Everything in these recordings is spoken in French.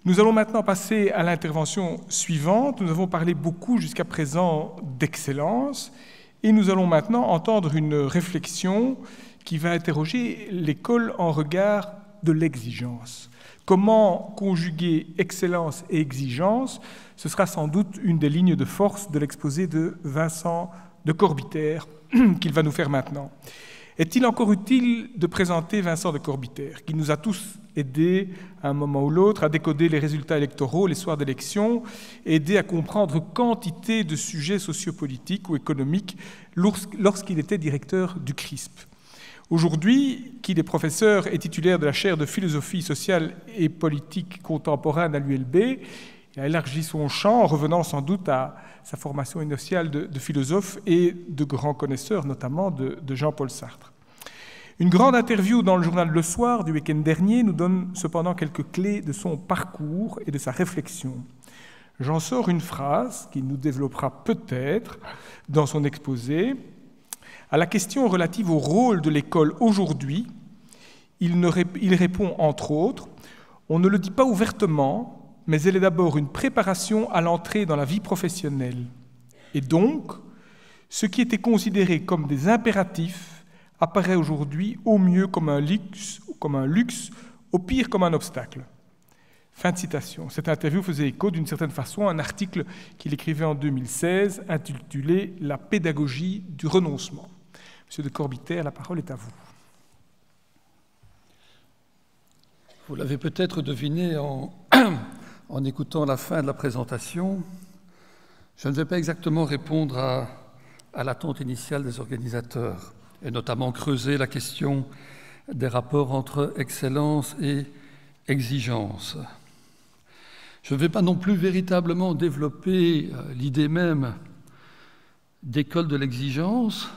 Nous allons maintenant passer à l'intervention suivante. Nous avons parlé beaucoup jusqu'à présent d'excellence et nous allons maintenant entendre une réflexion qui va interroger l'école en regard de l'exigence. Comment conjuguer excellence et exigence? Ce sera sans doute une des lignes de force de l'exposé de Vincent de Corbitaire qu'il va nous faire maintenant. Est-il encore utile de présenter Vincent de Corbitaire, qui nous a tous aidés à un moment ou l'autre à décoder les résultats électoraux les soirs d'élection, aidés à comprendre quantité de sujets sociopolitiques ou économiques lorsqu'il était directeur du CRISP. Aujourd'hui, qu'il est professeur et titulaire de la chaire de philosophie sociale et politique contemporaine à l'ULB, il a élargi son champ en revenant sans doute à sa formation initiale de philosophe et de grand connaisseur, notamment de Jean-Paul Sartre. Une grande interview dans le journal Le Soir du week-end dernier nous donne cependant quelques clés de son parcours et de sa réflexion. J'en sors une phrase qu'il nous développera peut-être dans son exposé. À la question relative au rôle de l'école aujourd'hui, il répond entre autres « On ne le dit pas ouvertement, mais elle est d'abord une préparation à l'entrée dans la vie professionnelle. Et donc, ce qui était considéré comme des impératifs apparaît aujourd'hui au mieux comme un luxe, au pire comme un obstacle. » Fin de citation. Cette interview faisait écho d'une certaine façon à un article qu'il écrivait en 2016 intitulé « La pédagogie du renoncement ». Monsieur de Corbitaire, la parole est à vous. Vous l'avez peut-être deviné en écoutant la fin de la présentation, je ne vais pas exactement répondre à l'attente initiale des organisateurs, et notamment creuser la question des rapports entre excellence et exigence. Je ne vais pas non plus véritablement développer l'idée même d'école de l'exigence.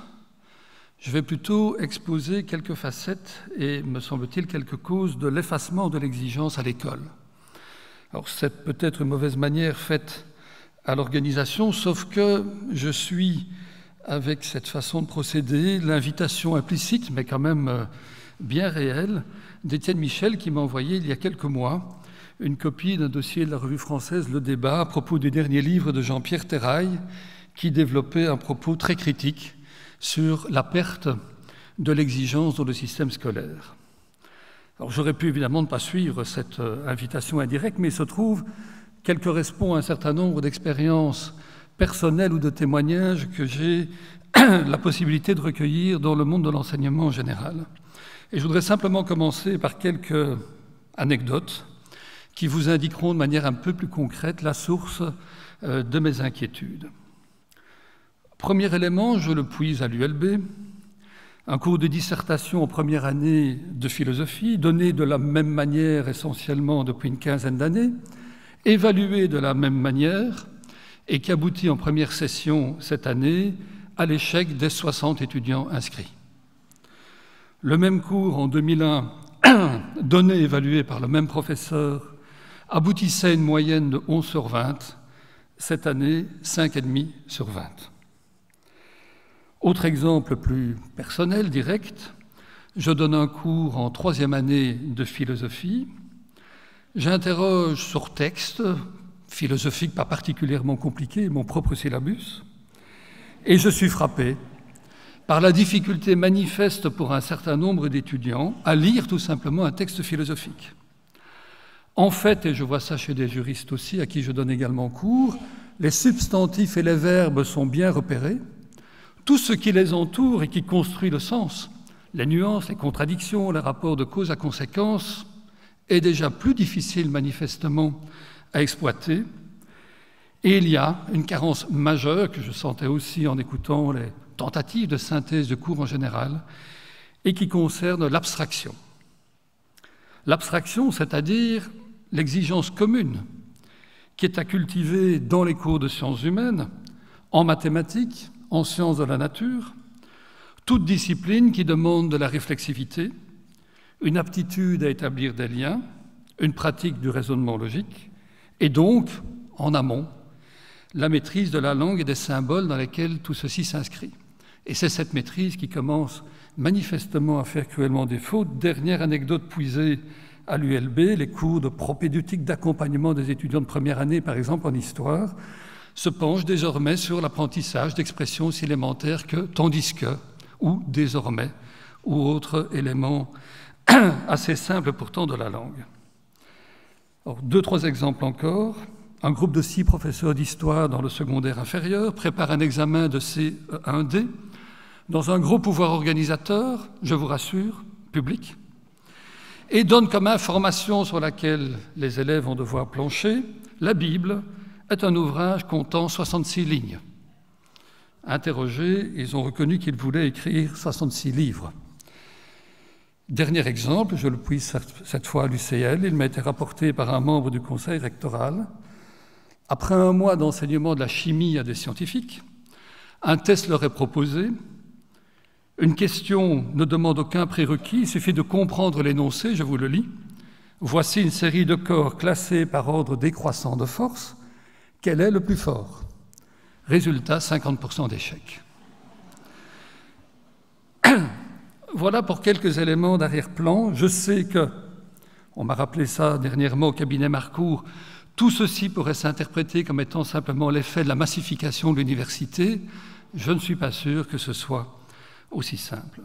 Je vais plutôt exposer quelques facettes et, me semble-t-il, quelques causes de l'effacement de l'exigence à l'école. Alors, c'est peut-être une mauvaise manière faite à l'organisation, sauf que je suis, avec cette façon de procéder, l'invitation implicite, mais quand même bien réelle, d'Étienne Michel, qui m'a envoyé il y a quelques mois une copie d'un dossier de la revue française Le Débat à propos du dernier livre de Jean-Pierre Terrail, qui développait un propos très critique sur la perte de l'exigence dans le système scolaire. Alors j'aurais pu évidemment ne pas suivre cette invitation indirecte, mais il se trouve qu'elle correspond à un certain nombre d'expériences personnelles ou de témoignages que j'ai la possibilité de recueillir dans le monde de l'enseignement en général. Et je voudrais simplement commencer par quelques anecdotes qui vous indiqueront de manière un peu plus concrète la source de mes inquiétudes. Premier élément, je le puise à l'ULB, un cours de dissertation en première année de philosophie, donné de la même manière essentiellement depuis une quinzaine d'années, évalué de la même manière et qui aboutit en première session cette année à l'échec des 60 étudiants inscrits. Le même cours en 2001, donné et évalué par le même professeur, aboutissait à une moyenne de 11 sur 20, cette année 5,5 sur 20. Autre exemple plus personnel, direct, je donne un cours en troisième année de philosophie. J'interroge sur texte, philosophique pas particulièrement compliqué, mon propre syllabus, et je suis frappé par la difficulté manifeste pour un certain nombre d'étudiants à lire tout simplement un texte philosophique. En fait, et je vois ça chez des juristes aussi, à qui je donne également cours, les substantifs et les verbes sont bien repérés. Tout ce qui les entoure et qui construit le sens, les nuances, les contradictions, les rapports de cause à conséquence, est déjà plus difficile manifestement à exploiter. Et il y a une carence majeure que je sentais aussi en écoutant les tentatives de synthèse de cours en général et qui concerne l'abstraction. L'abstraction, c'est-à-dire l'exigence commune qui est à cultiver dans les cours de sciences humaines, en mathématiques, en sciences de la nature, toute discipline qui demande de la réflexivité, une aptitude à établir des liens, une pratique du raisonnement logique, et donc, en amont, la maîtrise de la langue et des symboles dans lesquels tout ceci s'inscrit. Et c'est cette maîtrise qui commence manifestement à faire cruellement défaut. Dernière anecdote puisée à l'ULB, les cours de propédeutique d'accompagnement des étudiants de première année, par exemple en histoire, se penchent désormais sur l'apprentissage d'expressions aussi élémentaires que « tandis que » ou « désormais » ou autres éléments assez simples pourtant de la langue. Alors, 2-3 exemples encore. Un groupe de 6 professeurs d'histoire dans le secondaire inférieur prépare un examen de CE1D dans un gros pouvoir organisateur, je vous rassure, public, et donne comme information sur laquelle les élèves vont devoir plancher: la Bible est un ouvrage comptant 66 lignes. Interrogés, ils ont reconnu qu'ils voulaient écrire 66 livres. Dernier exemple, je le puis cette fois à l'UCL, il m'a été rapporté par un membre du conseil rectoral. Après un mois d'enseignement de la chimie à des scientifiques, un test leur est proposé. Une question ne demande aucun prérequis, il suffit de comprendre l'énoncé, je vous le lis. Voici une série de corps classés par ordre décroissant de force. Quel est le plus fort? Résultat, 50% d'échecs. Voilà pour quelques éléments d'arrière-plan. Je sais que, on m'a rappelé ça dernièrement au cabinet Marcourt, tout ceci pourrait s'interpréter comme étant simplement l'effet de la massification de l'université. Je ne suis pas sûr que ce soit aussi simple.